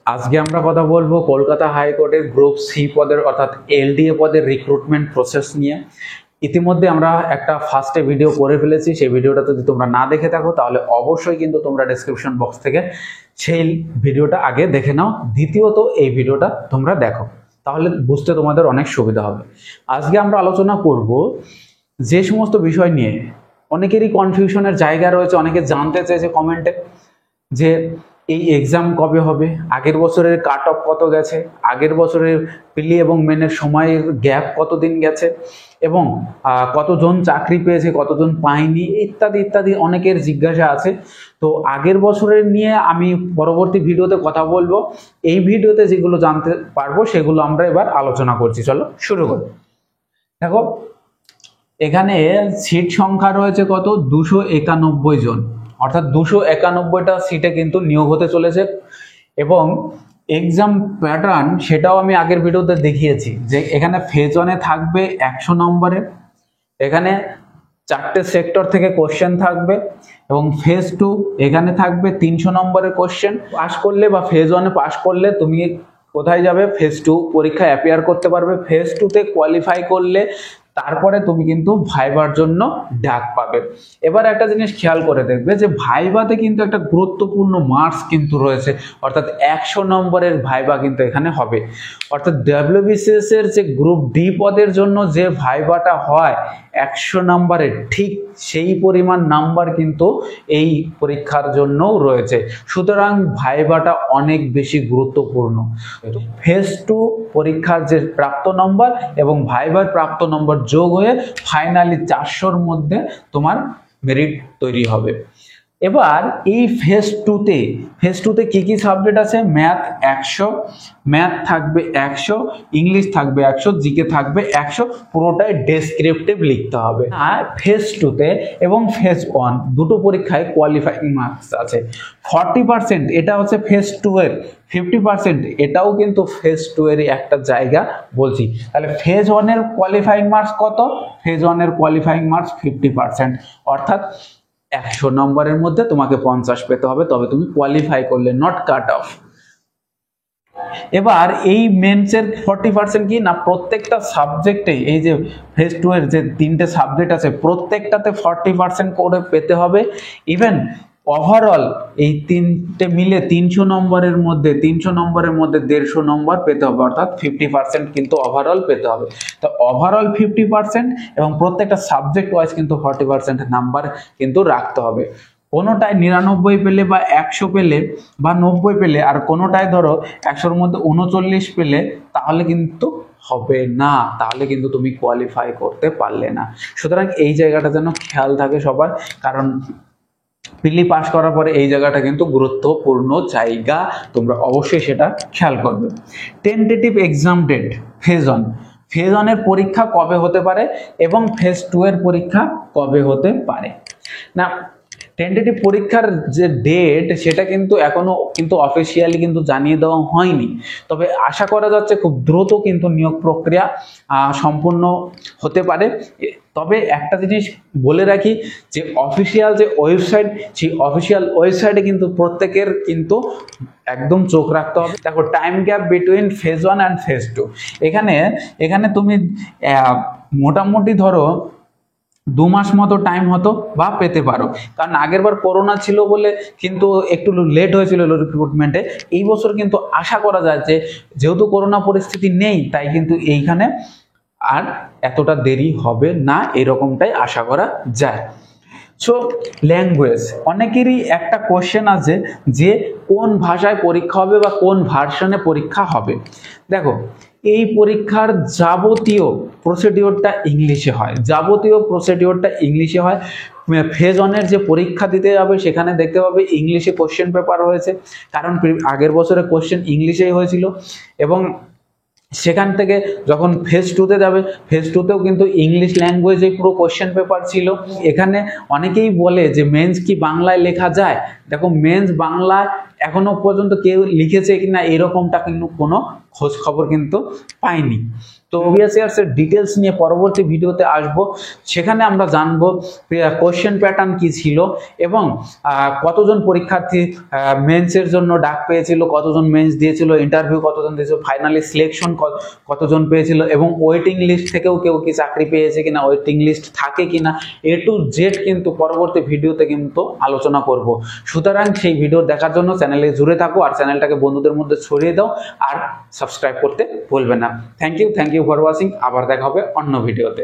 আজকে আমরা কথা বলবো কলকাতা হাইকোর্টের গ্রুপ সি পদের অর্থাৎ এলডিএ পদের রিক্রুটমেন্ট প্রসেস নিয়ে। ইতিমধ্যে আমরা একটা ফার্স্টে ভিডিও করে ফেলেছি, সেই ভিডিওটা যদি তোমরা না দেখে থাকো তাহলে অবশ্যই কিন্তু তোমরা ডেসক্রিপশন বক্স থেকে সেই ভিডিওটা আগে দেখে নাও। দ্বিতীয়ত এই ভিডিওটা তোমরা দেখো, তাহলে বুঝতে তোমাদের অনেক সুবিধা হবে। আজকে আমরা আলোচনা করব যে সমস্ত বিষয় নিয়ে অনেকেরই কনফিউশনের জায়গা রয়েছে। অনেকে জানতে চেয়েছে কমেন্টে যে এই এক্সাম কবে হবে, আগের বছরের কাট অফ কত গেছে, আগের বছরের প্রিলি এবং মেনের সময়ের গ্যাপ কতদিন গেছে, এবং কতজন চাকরি পেয়েছে কতজন পায়নি, ইত্যাদি ইত্যাদি অনেকের জিজ্ঞাসা আছে। তো আগের বছরের নিয়ে আমি পরবর্তী ভিডিওতে কথা বলবো। এই ভিডিওতে যেগুলো জানতে পারবো সেগুলো আমরা এবার আলোচনা করছি। চলো শুরু করি। দেখো, এখানে সিট সংখ্যা রয়েছে কত, 291 জন, অর্থাৎ 291টা সিটে কিন্তু নিয়োগ হতে চলেছে। এবং এক্সাম প্যাটার্ন সেটাও আমি আগের ভিডিওতে দেখিয়েছি যে এখানে ফেজ 1-এ থাকবে 100 নম্বরের, এখানে 4টে সেক্টর থেকে কোশ্চেন থাকবে, এবং ফেজ 2 এখানে থাকবে 300 নম্বরের কোশ্চেন। পাস করলে বা ফেজ 1-এ পাস করলে তুমি কোথায় যাবে, ফেজ 2 পরীক্ষায় অ্যাপিয়ার করতে পারবে। ফেজ 2-তে কোয়ালিফাই করলে তারপরে তুমি কিন্তু ভাইবার জন্য ডাক পাবে। এবার একটা জিনিস খেয়াল করে দেখবে যে ভাইভাতে কিন্তু একটা গুরুত্বপূর্ণ মার্কস কিন্তু রয়েছে, অর্থাৎ 100 নম্বরের ভাইবা কিন্তু এখানে হবে। অর্থাৎ ডব্লিউবিসিএস এর যে গ্রুপ ডি পদের জন্য যে ভাইবাটা হয় 100 নম্বরের, ঠিক সেই পরিমাণ নাম্বার কিন্তু এই পরীক্ষার জন্যও রয়েছে। সুতরাং ভাইবাটা অনেক বেশি গুরুত্বপূর্ণ। ফেজ 2 পরীক্ষার যে প্রাপ্ত নম্বর এবং ভাইবার প্রাপ্ত নম্বর যোগ হয়ে ফাইনালি 400-র মধ্যে তোমার মেরিট তৈরি হবে। এবার এই ফেজ 2-তে কি কি সাবজেক্ট আছে, ম্যাথ 100, ম্যাথ থাকবে 100, ইংলিশ থাকবে 100, জিকে থাকবে 100, পুরোটাই ডেসক্রিপটিভ লিখতে হবে। আর ফেজ 2-তে এবং ফেজ 1 দুটো পরীক্ষায় কোয়ালিফাইং মার্কস আছে 40%। এটা হচ্ছে ফেজ 2-এর 50%, এটাও কিন্তু ফেজ 2-এরই একটা জায়গা বলছি। তাহলে ফেজ 1-এর কোয়ালিফাইং মার্কস কত, ফেজ 1-এর কোয়ালিফাইং মার্কস 50%, অর্থাৎ 100 নম্বরের মধ্যে তোমাকে 50 পেতে হবে, তবে তুমি কোয়ালিফাই করলে, নট কাট অফ। এবার এই মেন্সের 40% কি না, প্রত্যেকটা সাবজেক্টে, এই যে ফেজ 2 এর যে 3টে সাবজেক্ট আছে প্রত্যেকটাতে 40% করে পেতে হবে। ইভেন ওভারঅল এই 3টে মিলে 300 নম্বরের মধ্যে 150 নম্বর পেতে হবে, অর্থাৎ 50% কিন্তু ওভারঅল পেতে হবে। তো ওভারঅল 50% এবং প্রত্যেকটা সাবজেক্ট ওয়াইজ কিন্তু 40% নাম্বার কিন্তু রাখতে হবে। কোনোটায় 99 পেলে বা 100 পেলে বা 90 পেলে, আর কোনোটায় ধরো 100-র মধ্যে 39 পেলে, তাহলে কিন্তু হবে না, তাহলে কিন্তু তুমি কোয়ালিফাই করতে পারলে না। সুতরাং এই জায়গাটা যেন খেয়াল থাকে সবার, কারণ প্রিলি পাস করার পরে এই জায়গাটা কিন্তু গুরুত্বপূর্ণ জায়গা, তোমরা অবশ্যই সেটা খেয়াল করবে। Tentative exam date phase 1, phase 1-এর পরীক্ষা কবে হতে পারে এবং ফেজ 2-এর পরীক্ষা কবে হতে পারে। না, টেন্টেটিভ পরীক্ষার যে ডেট সেটা কিন্তু এখনো কিন্তু অফিসিয়ালি কিন্তু জানিয়ে দেওয়া হয়নি, তবে আশা করা যাচ্ছে খুব দ্রুত কিন্তু নিয়োগ প্রক্রিয়া সম্পূর্ণ হতে পারে। তবে একটা জিনিস বলে রাখি যে অফিসিয়াল যে ওয়েবসাইট, সেই অফিসিয়াল ওয়েবসাইটে কিন্তু প্রত্যেকের কিন্তু একদম চোখ রাখতে হবে। দেখো, time gap between phase 1 and phase 2, এখানে তুমি মোটামুটি ধরো 2 মাস মতো টাইম হতো বা পেতে পারো, কারণ আগের বার করোনা ছিল বলে কিন্তু একটু লেট হয়েছিল রিক্রুটমেন্টে। এই বছর কিন্তু আশা করা যায় যে যেহেতু করোনা পরিস্থিতি নেই, তাই কিন্তু এইখানে আর এতটা দেরি হবে না, এরকমটাই আশা করা যায়। সো ল্যাঙ্গুয়েজ, অনেকেরই একটা কোশ্চেন আছে যে কোন ভাষায় পরীক্ষা হবে বা কোন ভার্সনে পরীক্ষা হবে। দেখো, এই পরীক্ষার যাবতীয় প্রসিডিওরটা ইংলিশে হয়, ফেজ 1-এর যে পরীক্ষা দিতে যাবে সেখানে দেখতে পাবে ইংলিশে কোশ্চেন পেপার হয়েছে, কারণ আগের বছরে কোশ্চেন ইংলিশেই হয়েছিল। এবং সেখান থেকে যখন ফেজ 2-তে যাবে, ফেজ 2-তেও কিন্তু ইংলিশ ল্যাঙ্গুয়েজে পুরো কোশ্চেন পেপার ছিল। এখানে অনেকেই বলে যে মেন্স কি বাংলায় লেখা যায়। দেখো, মেন্স বাংলায় এখনো পর্যন্ত কেউ লিখেছে কিনা এরকমটা কিন্তু কোনো খোঁজ খবর কিন্তু পাইনি। তো প্রিভিয়াস ইয়ার্সের ডিটেলস নিয়ে পরবর্তী ভিডিওতে আসব, সেখানে আমরা জানবো কোশ্চেন প্যাটার্ন কি ছিল এবং কতজন পরীক্ষার্থী মেন্সের জন্য ডাক পেয়েছিল, কতজন মেন্স দিয়েছিল, ইন্টারভিউ কতজন দিয়েছিল, ফাইনালি সিলেকশন কতজন পেয়েছিল এবং ওয়েটিং লিস্ট থেকেও কেউ কি চাকরি পেয়েছে কিনা, ওয়েটিং লিস্ট থাকে কিনা, A to Z কিন্তু পরবর্তী ভিডিওতে কিন্তু আলোচনা করব। সুতরাং সেই ভিডিও দেখার জন্য চ্যানেলে জুড়ে থাকো আর চ্যানেলটাকে বন্ধুদের মধ্যে ছড়িয়ে দাও আর সাবস্ক্রাইব করতে ভুলবে না। Thank you for watching. আবার দেখা হবে অন্য ভিডিওতে।